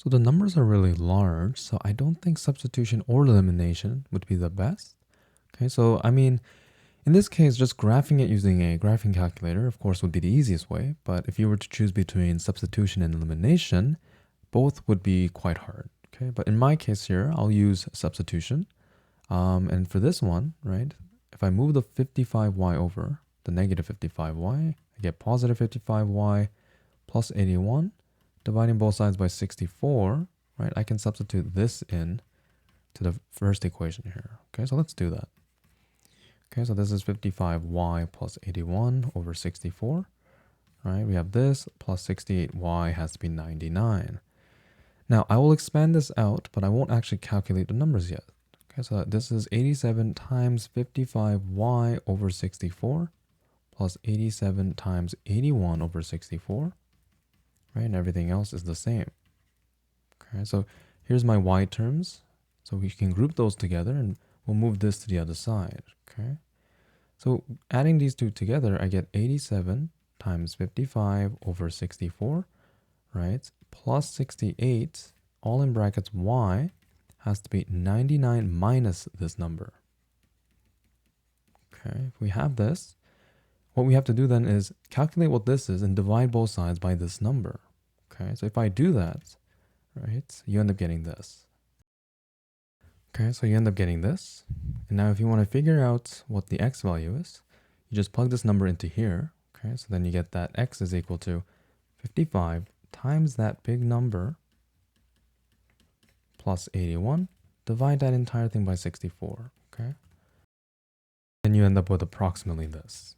So the numbers are really large, so I don't think substitution or elimination would be the best. Okay, so I mean, in this case, just graphing it using a graphing calculator, of course, would be the easiest way. But if you were to choose between substitution and elimination, both would be quite hard. Okay, but in my case here, I'll use substitution. And for this one, right, if I move the 55y over the negative 55y, I get positive 55y plus 81, dividing both sides by 64, right? I can substitute this in to the first equation here. Okay, so let's do that. Okay, so this is 55y plus 81 over 64, right? We have this plus 68y has to be 99. Now, I will expand this out, but I won't actually calculate the numbers yet. Okay, so this is 87 times 55y over 64 plus 87 times 81 over 64, right? And everything else is the same. Okay, so here's my y terms. So we can group those together and we'll move this to the other side, okay? So adding these two together, I get 87 times 55 over 64, right? Plus 68, all in brackets y, has to be 99 minus this number. Okay, if we have this, what we have to do then is calculate what this is and divide both sides by this number. Okay, so if I do that, right, you end up getting this. Okay, so you end up getting this. And now if you want to figure out what the x value is, you just plug this number into here. Okay, so then you get that x is equal to 55 times that big number plus 81. Divide that entire thing by 64. Okay. And you end up with approximately this.